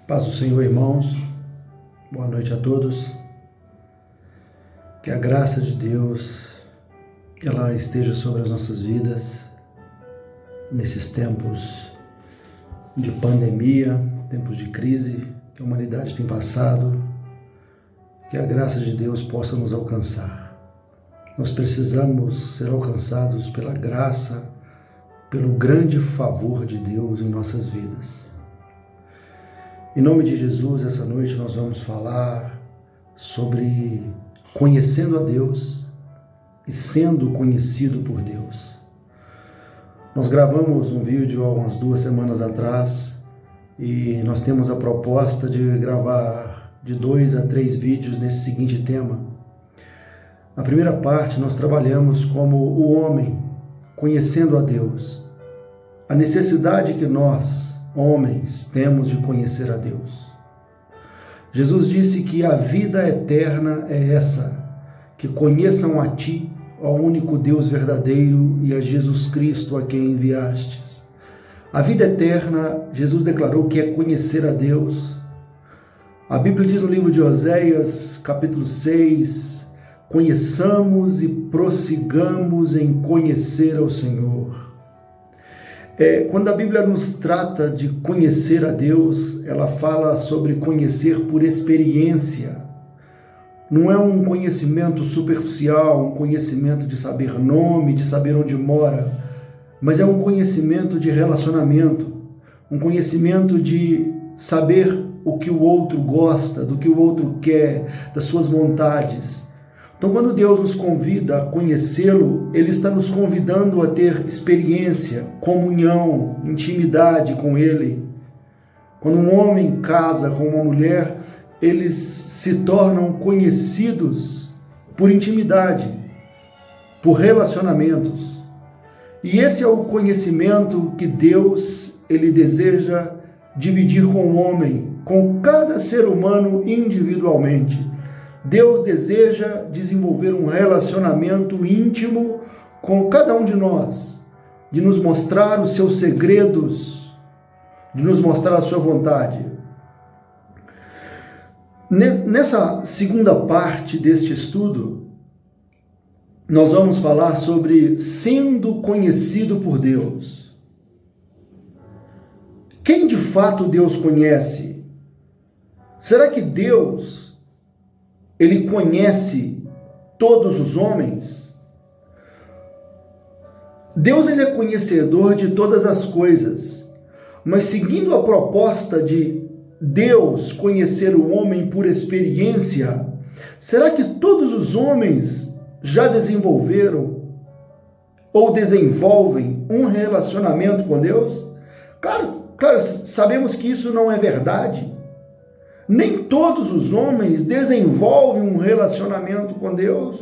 Paz do Senhor, irmãos. Boa noite a todos. Que a graça de Deus ela esteja sobre as nossas vidas nesses tempos de pandemia, tempos de crise que a humanidade tem passado. Que a graça de Deus possa nos alcançar. Nós precisamos ser alcançados pela graça, pelo grande favor de Deus em nossas vidas. Em nome de Jesus, essa noite nós vamos falar sobre conhecendo a Deus e sendo conhecido por Deus. Nós gravamos um vídeo há umas 2 semanas atrás e nós temos a proposta de gravar de 2 a 3 vídeos nesse seguinte tema. A primeira parte nós trabalhamos como o homem conhecendo a Deus, a necessidade que nós, homens, temos de conhecer a Deus. Jesus disse que a vida eterna é essa, que conheçam a Ti, ao único Deus verdadeiro, e a Jesus Cristo a quem enviastes. A vida eterna, Jesus declarou que é conhecer a Deus. A Bíblia diz no livro de Oséias, capítulo 6, conheçamos e prossigamos em conhecer ao Senhor. Quando a Bíblia nos trata de conhecer a Deus, ela fala sobre conhecer por experiência. Não é um conhecimento superficial, um conhecimento de saber nome, de saber onde mora, mas é um conhecimento de relacionamento, um conhecimento de saber o que o outro gosta, do que o outro quer, das suas vontades. Então, quando Deus nos convida a conhecê-lo, Ele está nos convidando a ter experiência, comunhão, intimidade com Ele. Quando um homem casa com uma mulher, eles se tornam conhecidos por intimidade, por relacionamentos. E esse é o conhecimento que Deus Ele deseja dividir com o homem, com cada ser humano individualmente. Deus deseja desenvolver um relacionamento íntimo com cada um de nós, de nos mostrar os seus segredos, de nos mostrar a sua vontade. Nessa segunda parte deste estudo, nós vamos falar sobre sendo conhecido por Deus. Quem de fato Deus conhece? Será que Deus Ele conhece todos os homens? Deus ele é conhecedor de todas as coisas, mas seguindo a proposta de Deus conhecer o homem por experiência, será que todos os homens já desenvolveram ou desenvolvem um relacionamento com Deus? Claro, sabemos que isso não é verdade. Nem todos os homens desenvolvem um relacionamento com Deus.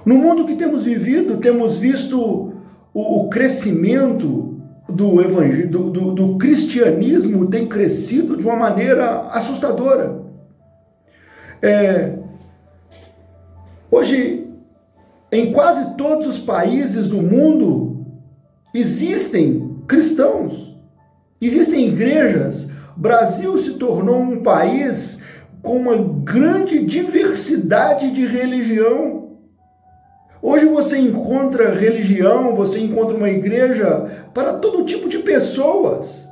No mundo que temos vivido, temos visto o crescimento do evangelho, do cristianismo tem crescido de uma maneira assustadora. Hoje, em quase todos os países do mundo, existem cristãos, existem igrejas. O Brasil se tornou um país com uma grande diversidade de religião. Hoje você encontra religião, você encontra uma igreja para todo tipo de pessoas.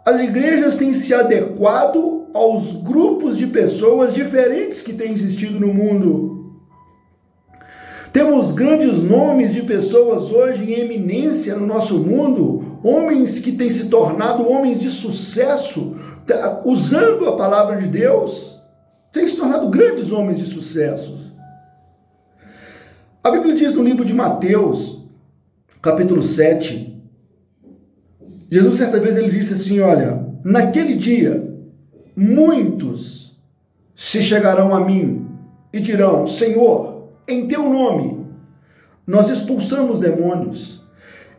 As igrejas têm se adequado aos grupos de pessoas diferentes que têm existido no mundo. Temos grandes nomes de pessoas hoje em eminência no nosso mundo, homens que têm se tornado homens de sucesso, usando a palavra de Deus, têm se tornado grandes homens de sucesso. A Bíblia diz no livro de Mateus, capítulo 7, Jesus certa vez ele disse assim, olha, naquele dia, muitos se chegarão a mim e dirão, Senhor, em teu nome, nós expulsamos demônios.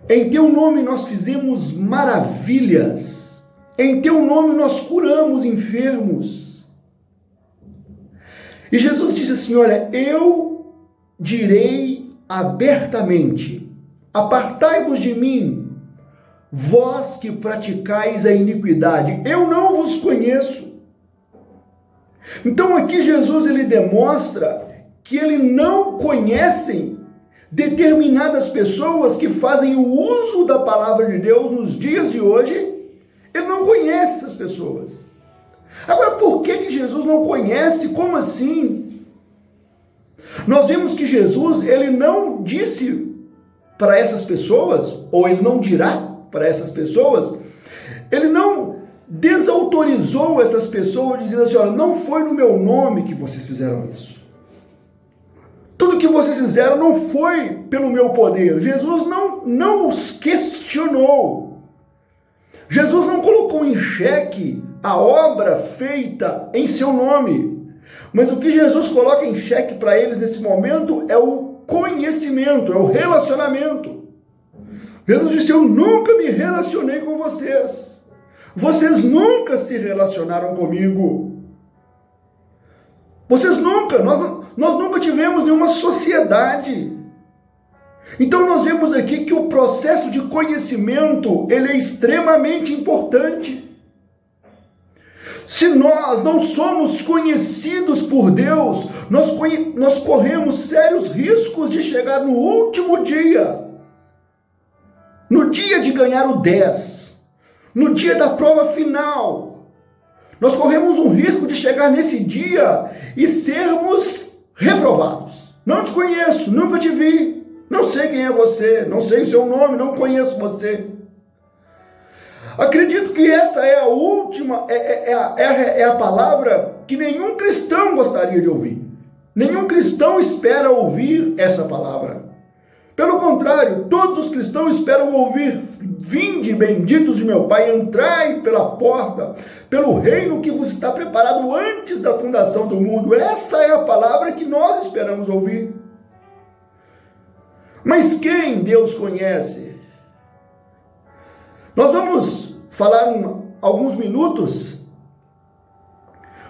Em teu nome nós fizemos maravilhas. Em teu nome nós curamos enfermos. E Jesus disse assim, olha, eu direi abertamente, apartai-vos de mim, vós que praticais a iniquidade, eu não vos conheço. Então aqui Jesus ele demonstra que ele não conhece determinadas pessoas que fazem o uso da palavra de Deus nos dias de hoje. Ele não conhece essas pessoas. Agora, por que Jesus não conhece? Como assim? Nós vimos que Jesus, ele não disse para essas pessoas, ou ele não dirá para essas pessoas, ele não desautorizou essas pessoas, dizendo assim, olha, não foi no meu nome que vocês fizeram isso. Tudo que vocês fizeram não foi pelo meu poder. Jesus não os questionou. Jesus não colocou em xeque a obra feita em seu nome. Mas o que Jesus coloca em xeque para eles nesse momento é o conhecimento, é o relacionamento. Jesus disse, eu nunca me relacionei com vocês. Vocês nunca se relacionaram comigo. Vocês nunca, nós nunca tivemos nenhuma sociedade. Então nós vemos aqui que o processo de conhecimento, ele é extremamente importante. Se nós não somos conhecidos por Deus, nós corremos sérios riscos de chegar no último dia, no dia de ganhar o 10, no dia da prova final. Nós corremos um risco de chegar nesse dia e sermos reprovados. Não te conheço, nunca te vi. Não sei quem é você, não sei o seu nome, não conheço você. Acredito que essa é a última, é a palavra que nenhum cristão gostaria de ouvir. Nenhum cristão espera ouvir essa palavra. Pelo contrário, todos os cristãos esperam ouvir, vinde benditos de meu Pai, entrai pela porta, pelo reino que vos está preparado antes da fundação do mundo. Essa é a palavra que nós esperamos ouvir. Mas quem Deus conhece? Nós vamos falar alguns minutos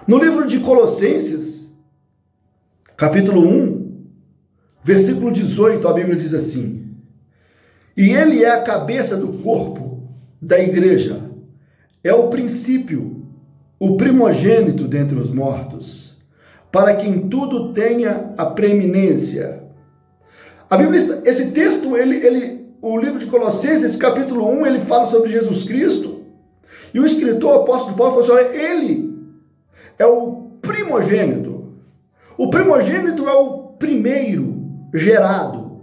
no livro de Colossenses, capítulo 1, versículo 18, a Bíblia diz assim: e ele é a cabeça do corpo da igreja, é o princípio, o primogênito dentre os mortos, para que em tudo tenha a preeminência. A Bíblia, esse texto, o livro de Colossenses, capítulo 1, ele fala sobre Jesus Cristo, e o escritor, o apóstolo Paulo, falou assim, olha, ele é o primogênito. O primogênito é o primeiro gerado.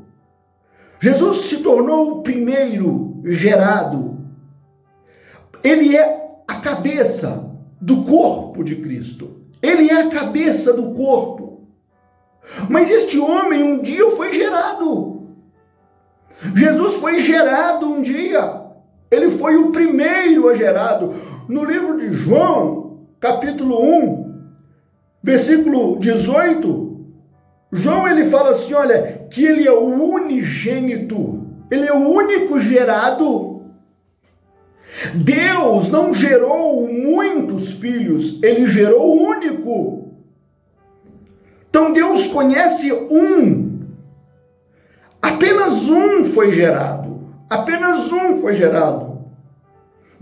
Jesus se tornou o primeiro gerado. Ele é a cabeça do corpo de Cristo. Ele é a cabeça do corpo. Mas este homem um dia foi gerado. Jesus foi gerado um dia. Ele foi o primeiro a gerado. No livro de João, capítulo 1, versículo 18, João ele fala assim, olha, que ele é o unigênito. Ele é o único gerado. Deus não gerou muitos filhos, ele gerou o único. Então Deus conhece um. Apenas um foi gerado. Apenas um foi gerado.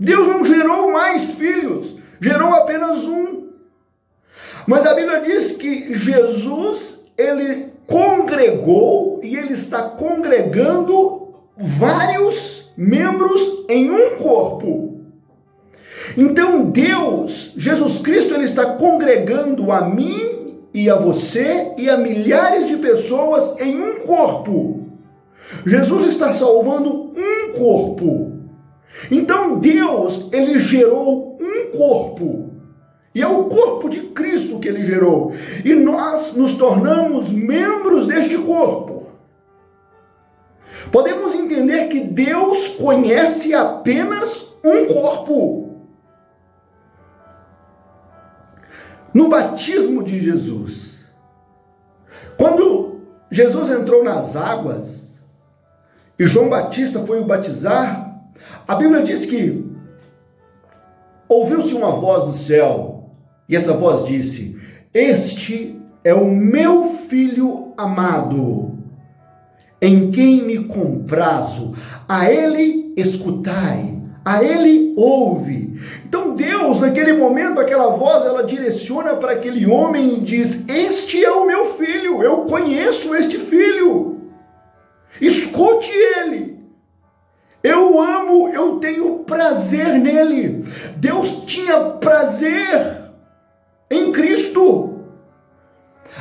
Deus não gerou mais filhos, gerou apenas um. Mas a Bíblia diz que Jesus, ele congregou e ele está congregando vários membros em um corpo. Então Deus, Jesus Cristo, ele está congregando a mim e a você e a milhares de pessoas em um corpo. Jesus está salvando um corpo. Então Deus, ele gerou um corpo. E é o corpo de Cristo que ele gerou. E nós nos tornamos membros deste corpo. Podemos entender que Deus conhece apenas um corpo. No batismo de Jesus, quando Jesus entrou nas águas e João Batista foi o batizar, a Bíblia diz que ouviu-se uma voz do céu e essa voz disse: este é o meu filho amado, em quem me comprazo, a ele escutai, a ele ouve. Então Deus, naquele momento, aquela voz, ela direciona para aquele homem e diz: este é o meu filho, eu conheço este filho, escute ele, eu amo, eu tenho prazer nele. Deus tinha prazer em Cristo.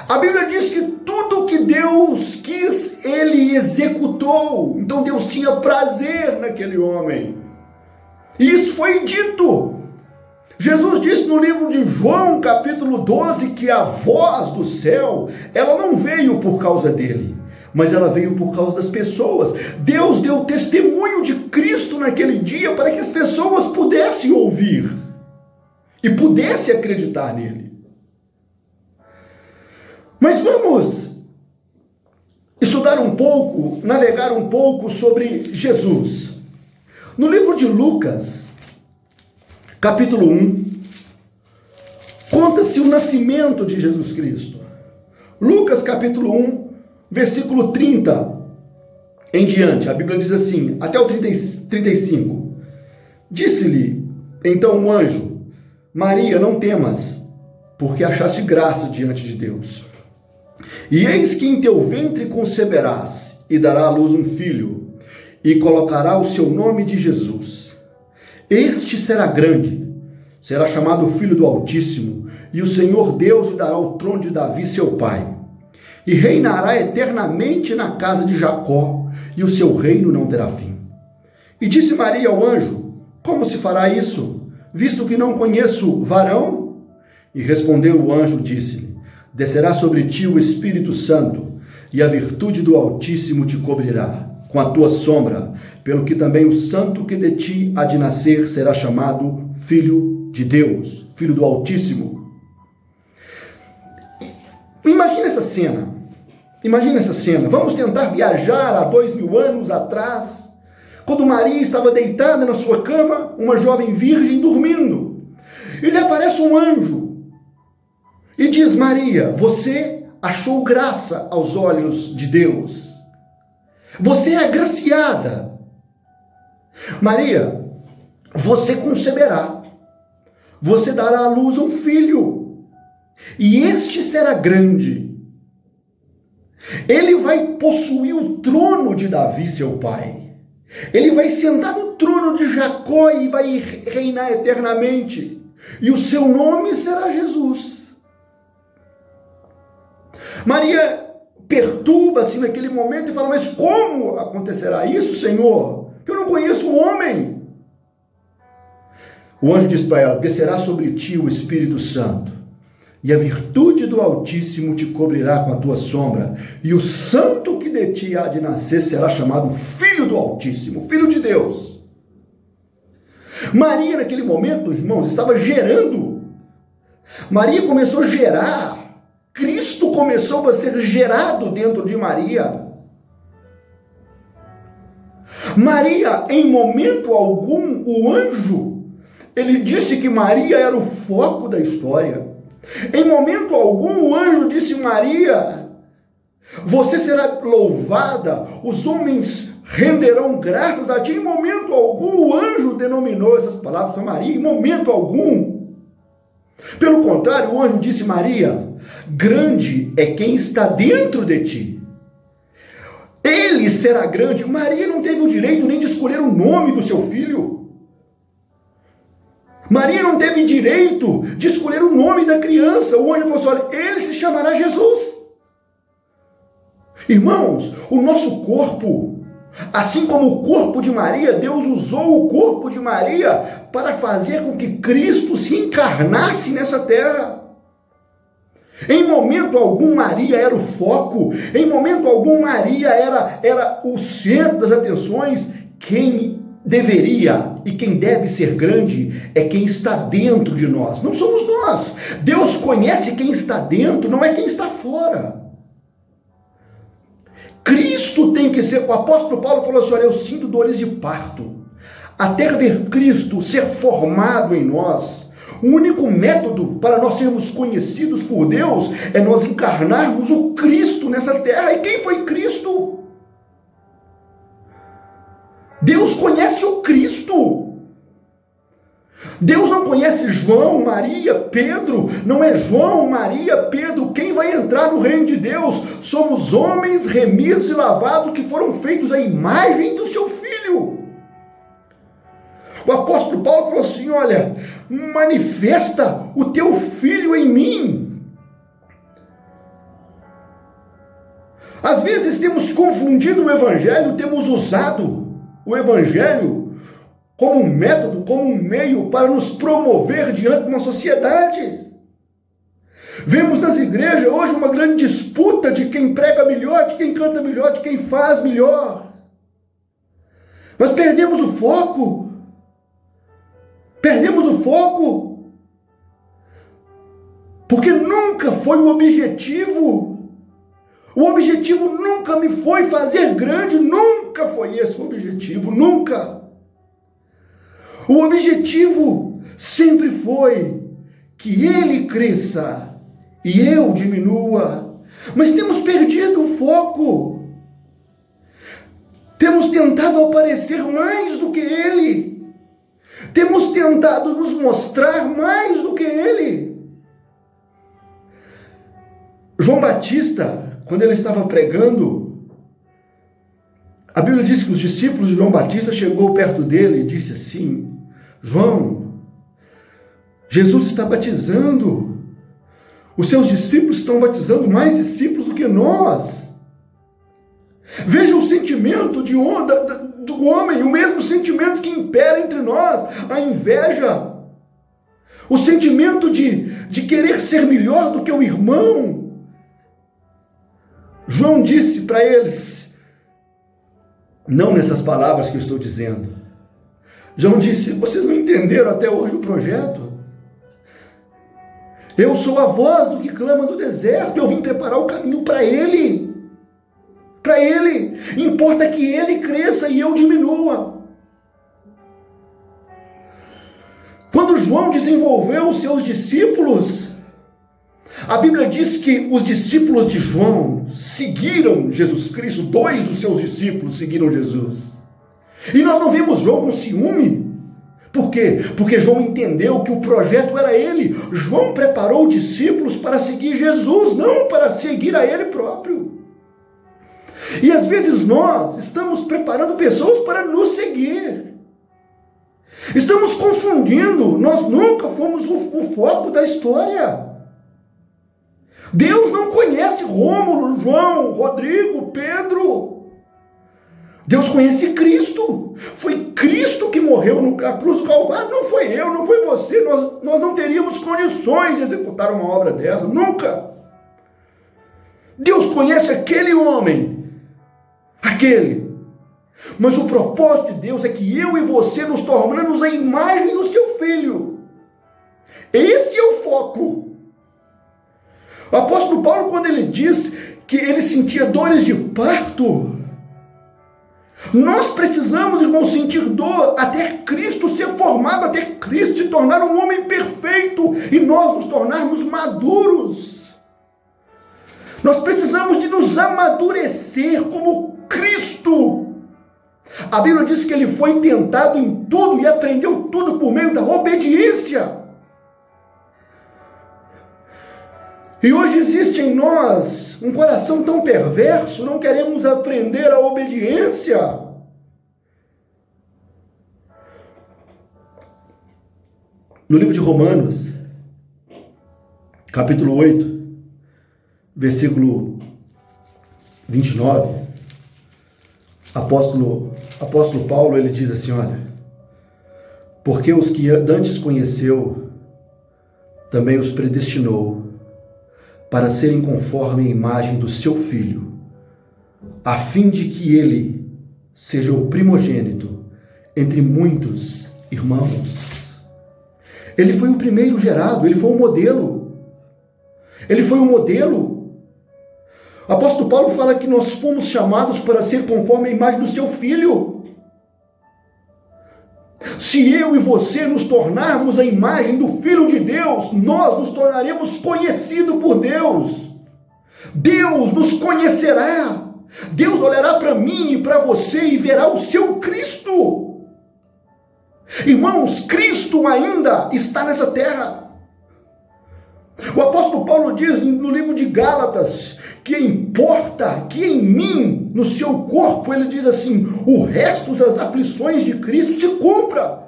A Bíblia diz que tudo que Deus quis, ele executou. Então Deus tinha prazer naquele homem. E isso foi dito. Jesus disse no livro de João, capítulo 12, que a voz do céu, ela não veio por causa dele, mas ela veio por causa das pessoas. Deus deu testemunho de Cristo naquele dia para que as pessoas pudessem ouvir e pudessem acreditar nele. Mas vamos estudar um pouco, navegar um pouco sobre Jesus. No livro de Lucas, capítulo 1, conta-se o nascimento de Jesus Cristo. Lucas, capítulo 1, versículo 30 em diante. A Bíblia diz assim, até o 35. Disse-lhe então o anjo: Maria, não temas, porque achaste graça diante de Deus. E eis que em teu ventre conceberás, e dará à luz um filho, e colocará o seu nome de Jesus. Este será grande, será chamado Filho do Altíssimo, e o Senhor Deus lhe dará o trono de Davi, seu pai. E reinará eternamente na casa de Jacó, e o seu reino não terá fim. E disse Maria ao anjo: como se fará isso, visto que não conheço varão? E respondeu o anjo, disse-lhe: descerá sobre ti o Espírito Santo, e a virtude do Altíssimo te cobrirá com a tua sombra, pelo que também o santo que de ti há de nascer será chamado Filho de Deus, Filho do Altíssimo. Imagina essa cena. Imagina essa cena. Vamos tentar viajar há 2000 anos atrás, quando Maria estava deitada na sua cama, uma jovem virgem dormindo. E lhe aparece um anjo e diz: Maria, você achou graça aos olhos de Deus. Você é agraciada. Maria, você conceberá. Você dará à luz um filho. E este será grande. Ele vai possuir o trono de Davi, seu pai. Ele vai sentar no trono de Jacó e vai reinar eternamente. E o seu nome será Jesus. Maria perturba-se naquele momento e fala: mas como acontecerá isso, Senhor? Que eu não conheço o homem. O anjo disse para ela: descerá sobre ti o Espírito Santo, e a virtude do Altíssimo te cobrirá com a tua sombra, e o santo que de ti há de nascer será chamado Filho do Altíssimo, Filho de Deus. Maria, naquele momento, irmãos, estava gerando. Maria começou a gerar. Cristo começou a ser gerado dentro de Maria. Maria, em momento algum, o anjo, ele disse que Maria era o foco da história. Em momento algum, o anjo disse: Maria, você será louvada, os homens renderão graças a ti. Em momento algum, o anjo denominou essas palavras para Maria, em momento algum. Pelo contrário, o anjo disse: Maria, grande é quem está dentro de ti. Ele será grande. Maria não teve o direito nem de escolher o nome do seu filho. Maria não teve direito de escolher o nome da criança. O anjo falou assim: olha, ele se chamará Jesus. Irmãos, o nosso corpo, assim como o corpo de Maria, Deus usou o corpo de Maria para fazer com que Cristo se encarnasse nessa terra. Em momento algum Maria era o foco, em momento algum Maria era o centro das atenções. Quem deveria e quem deve ser grande é quem está dentro de nós, não somos nós. Deus conhece quem está dentro, não é quem está fora. Cristo tem que ser, o apóstolo Paulo falou assim: olha, eu sinto dores de parto, até ver Cristo ser formado em nós. O único método para nós sermos conhecidos por Deus é nós encarnarmos o Cristo nessa terra. E quem foi Cristo? Deus conhece o Cristo. Deus não conhece João, Maria, Pedro. Não é João, Maria, Pedro quem vai entrar no reino de Deus. Somos homens remidos e lavados que foram feitos à imagem do seu Filho. O apóstolo Paulo falou assim, olha, manifesta o teu Filho em mim. Às vezes temos confundido o Evangelho, temos usado o Evangelho como um método, como um meio para nos promover diante de uma sociedade. Vemos nas igrejas hoje uma grande disputa de quem prega melhor, de quem canta melhor, de quem faz melhor. Nós perdemos o foco. Perdemos o foco. Porque nunca foi o objetivo. O objetivo nunca me foi fazer grande, nunca foi esse o objetivo, nunca. O objetivo sempre foi que ele cresça e eu diminua. Mas temos perdido o foco. Temos tentado aparecer mais do que ele. Temos tentado nos mostrar mais do que ele. João Batista, quando ele estava pregando, a Bíblia diz que os discípulos de João Batista chegou perto dele e disse assim, João, Jesus está batizando, os seus discípulos estão batizando mais discípulos do que nós. Veja o sentimento do homem, o mesmo sentimento que impera entre nós, a inveja, o sentimento de querer ser melhor do que o irmão. João disse para eles, não nessas palavras que eu estou dizendo, João disse, vocês não entenderam até hoje o projeto? Eu sou a voz do que clama no deserto, eu vim preparar o caminho para ele. Para ele, importa que ele cresça e eu diminua. Quando João desenvolveu os seus discípulos, a Bíblia diz que os discípulos de João seguiram Jesus Cristo, 2 dos seus discípulos seguiram Jesus. E nós não vemos João com ciúme. Por quê? Porque João entendeu que o projeto era ele. João preparou discípulos para seguir Jesus, não para seguir a ele próprio. E às vezes nós estamos preparando pessoas para nos seguir. Estamos confundindo, nós nunca fomos o foco da história. Deus não conhece Rômulo, João, Rodrigo, Pedro. Deus conhece Cristo. Foi Cristo que morreu na cruz do Calvário. Não foi eu, não foi você. Nós não teríamos condições de executar uma obra dessa. Nunca. Deus conhece aquele homem. Aquele. Mas o propósito de Deus é que eu e você nos tornamos a imagem do seu Filho. Esse é o foco. O apóstolo Paulo, quando ele diz que ele sentia dores de parto, nós precisamos, irmãos, sentir dor até Cristo ser formado, até Cristo se tornar um homem perfeito e nós nos tornarmos maduros. Nós precisamos de nos amadurecer como Cristo. A Bíblia diz que ele foi tentado em tudo e aprendeu tudo por meio da obediência. E hoje existe em nós um coração tão perverso, não queremos aprender a obediência. No livro de Romanos, capítulo 8, versículo 29, apóstolo Paulo, ele diz assim, olha, porque os que antes conheceu, também os predestinou, para serem conforme a imagem do seu Filho, a fim de que ele seja o primogênito entre muitos irmãos. Ele foi o primeiro gerado, ele foi o modelo. Ele foi o modelo. O apóstolo Paulo fala que nós fomos chamados para ser conforme a imagem do seu Filho. Se eu e você nos tornarmos a imagem do Filho de Deus, nós nos tornaremos conhecidos por Deus. Deus nos conhecerá. Deus olhará para mim e para você e verá o seu Cristo. Irmãos, Cristo ainda está nessa terra. O apóstolo Paulo diz no livro de Gálatas que importa que em mim, no seu corpo, ele diz assim, o resto das aflições de Cristo se cumpra.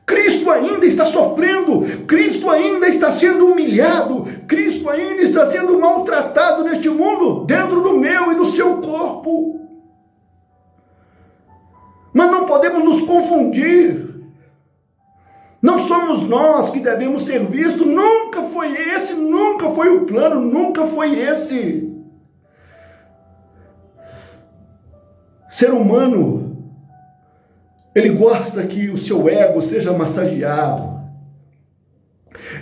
Cristo ainda está sofrendo, Cristo ainda está sendo humilhado, Cristo ainda está sendo maltratado neste mundo, dentro do meu e do seu corpo. Mas não podemos nos confundir. Não somos nós que devemos ser vistos, nunca foi esse, nunca foi o plano, nunca foi esse. Ser humano, ele gosta que o seu ego seja massageado.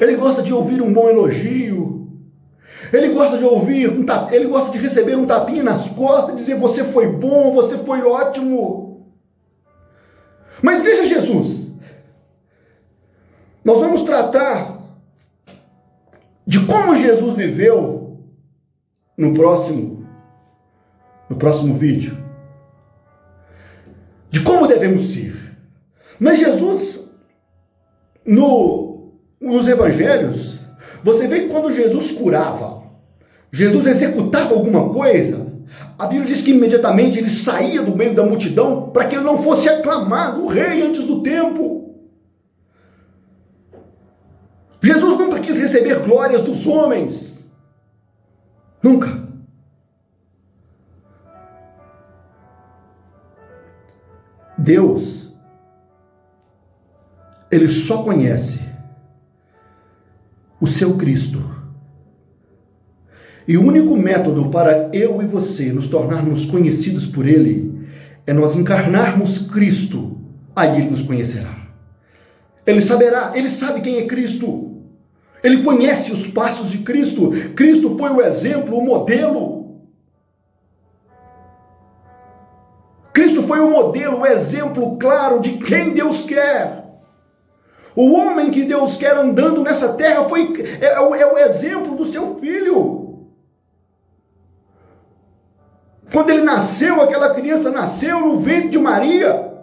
Ele gosta de ouvir um bom elogio. Ele gosta de ouvir, ele gosta de receber um tapinha nas costas e dizer, você foi bom, você foi ótimo. Mas veja Jesus. Nós vamos tratar de como Jesus viveu no próximo vídeo. De como devemos ser. Mas Jesus, nos evangelhos, você vê que quando Jesus curava, Jesus executava alguma coisa, a Bíblia diz que imediatamente ele saía do meio da multidão para que ele não fosse aclamado, o rei antes do tempo. Jesus nunca quis receber glórias dos homens. Nunca. Deus, ele só conhece o seu Cristo. E o único método para eu e você nos tornarmos conhecidos por ele é nós encarnarmos Cristo. Aí ele nos conhecerá. Ele saberá, ele sabe quem é Cristo. Ele conhece os passos de Cristo. Cristo foi o exemplo, o modelo. Cristo foi o modelo, o exemplo claro de quem Deus quer. O homem que Deus quer andando nessa terra é o exemplo do seu filho. Quando ele nasceu, aquela criança nasceu no ventre de Maria.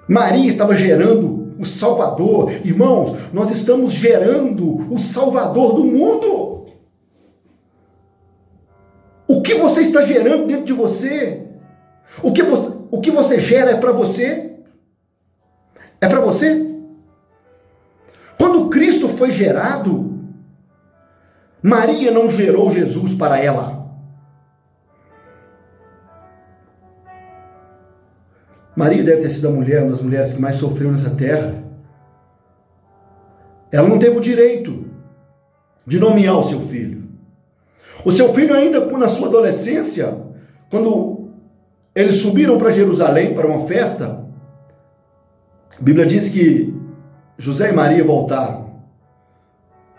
Maria estava gerando o Salvador. Irmãos, nós estamos gerando o Salvador do mundo. O que você está gerando dentro de você? O que você gera é para você? É para você? Quando Cristo foi gerado, Maria não gerou Jesus para ela. Maria deve ter sido uma das mulheres que mais sofreu nessa terra. Ela não teve o direito de nomear o seu filho. O seu filho ainda na sua adolescência, quando eles subiram para Jerusalém para uma festa, a Bíblia diz que José e Maria voltaram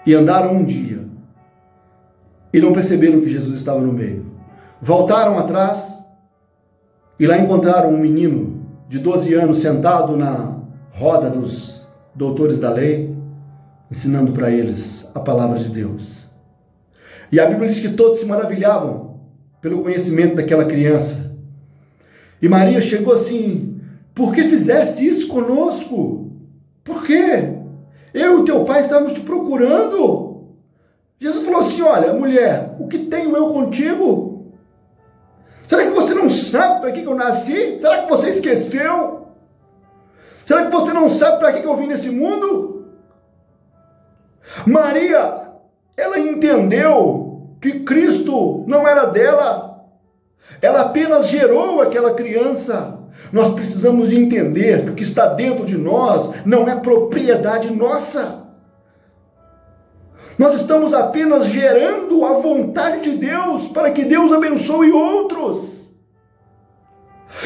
e andaram um dia e não perceberam que Jesus estava no meio. Voltaram atrás e lá encontraram um menino de 12 anos sentado na roda dos doutores da lei, ensinando para eles a palavra de Deus. E a Bíblia diz que todos se maravilhavam pelo conhecimento daquela criança. E Maria chegou assim, por que fizeste isso conosco? Por quê? Eu e teu pai estávamos te procurando. Jesus falou assim, olha, mulher, o que tenho eu contigo? Será que você não sabe para que eu nasci? Será que você esqueceu? Será que você não sabe para que eu vim nesse mundo? Maria, ela entendeu que Cristo não era dela. Ela apenas gerou aquela criança. Nós precisamos de entender que o que está dentro de nós não é propriedade nossa. Nós estamos apenas gerando a vontade de Deus para que Deus abençoe outros.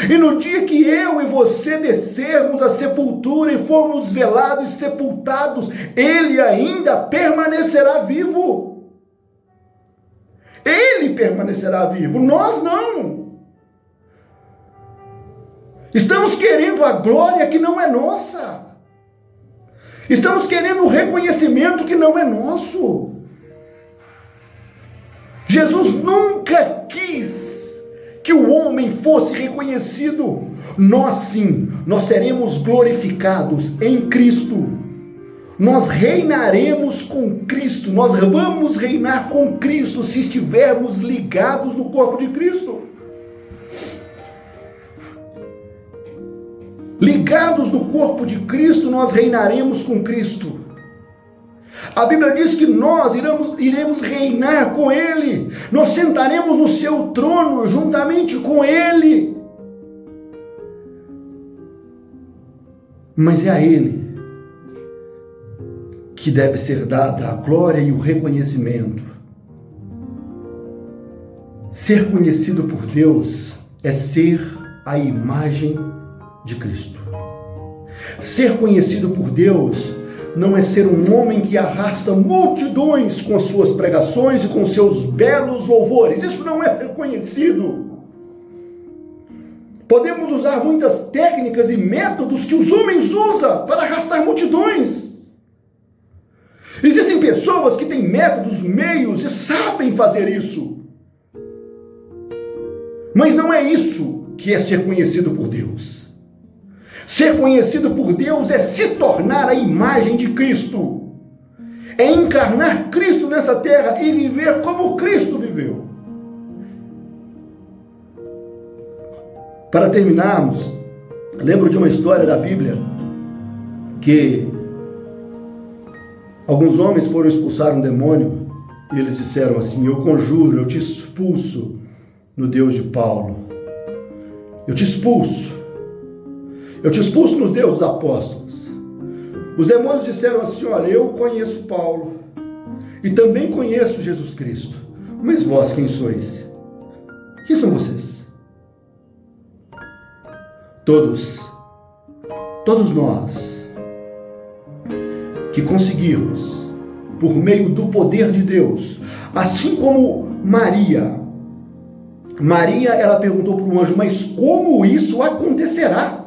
E no dia que eu e você descermos à sepultura e formos velados e sepultados, Ele ainda permanecerá vivo. Ele permanecerá vivo, nós não. Estamos querendo a glória que não é nossa. Estamos querendo um reconhecimento que não é nosso. Jesus nunca quis que o homem fosse reconhecido. Nós sim, nós seremos glorificados em Cristo. Nós reinaremos com Cristo, nós vamos reinar com Cristo se estivermos ligados no corpo de Cristo. Ligados no corpo de Cristo, nós reinaremos com Cristo. A Bíblia diz que nós iremos reinar com Ele. Nós sentaremos no seu trono juntamente com Ele. Mas é a Ele que deve ser dada a glória e o reconhecimento. Ser conhecido por Deus é ser a imagem de Cristo. Ser conhecido por Deus não é ser um homem que arrasta multidões com as suas pregações e com seus belos louvores. Isso não é ser conhecido. Podemos usar muitas técnicas e métodos que os homens usam para arrastar multidões. Existem pessoas que têm métodos, meios e sabem fazer isso. Mas não é isso que é ser conhecido por Deus. Ser conhecido por Deus é se tornar a imagem de Cristo. É encarnar Cristo nessa terra e viver como Cristo viveu. Para terminarmos, lembro de uma história da Bíblia que alguns homens foram expulsar um demônio e eles disseram assim: eu conjuro, eu te expulso no Deus de Paulo. Eu te expulso. Eu te expulso no Deus dos apóstolos. Os demônios disseram assim: olha, eu conheço Paulo e também conheço Jesus Cristo. Mas vós quem sois? Quem são vocês? Todos nós que conseguirmos, por meio do poder de Deus, assim como Maria, ela perguntou para o anjo: mas como isso acontecerá?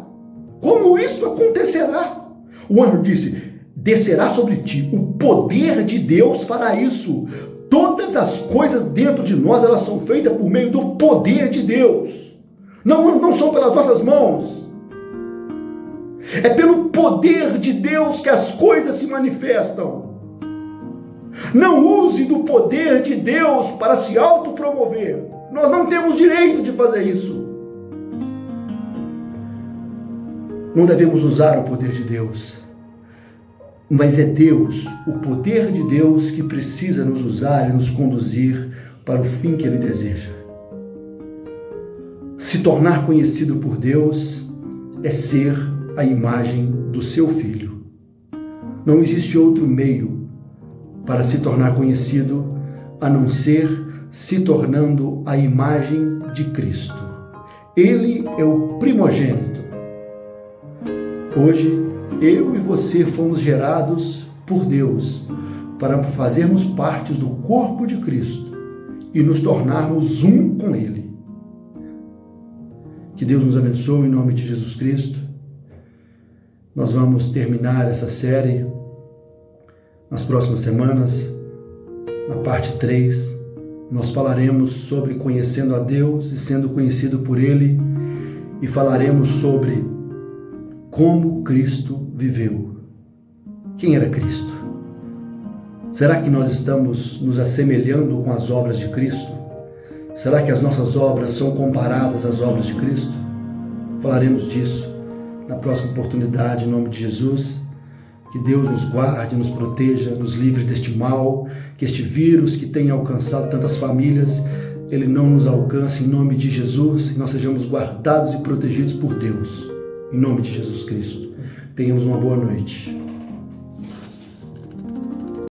Como isso acontecerá? O anjo disse: descerá sobre ti, o poder de Deus fará isso. Todas as coisas dentro de nós, elas são feitas por meio do poder de Deus. Não são pelas nossas mãos. É pelo poder de Deus que as coisas se manifestam. Não use do poder de Deus para se autopromover. Nós não temos direito de fazer isso. Não devemos usar o poder de Deus. Mas é Deus, o poder de Deus, que precisa nos usar e nos conduzir para o fim que Ele deseja. Se tornar conhecido por Deus é ser a imagem do seu Filho. Não existe outro meio para se tornar conhecido a não ser se tornando a imagem de Cristo. Ele é o primogênito. Hoje, eu e você fomos gerados por Deus para fazermos parte do corpo de Cristo e nos tornarmos um com Ele. Que Deus nos abençoe em nome de Jesus Cristo. Nós vamos terminar essa série nas próximas semanas. Na parte 3, nós falaremos sobre conhecendo a Deus e sendo conhecido por Ele, e falaremos sobre como Cristo viveu. Quem era Cristo? Será que nós estamos nos assemelhando com as obras de Cristo? Será que as nossas obras são comparadas às obras de Cristo? Falaremos disso na próxima oportunidade, em nome de Jesus. Que Deus nos guarde, nos proteja, nos livre deste mal, que este vírus que tem alcançado tantas famílias, ele não nos alcance, em nome de Jesus, e nós sejamos guardados e protegidos por Deus, em nome de Jesus Cristo. Tenhamos uma boa noite.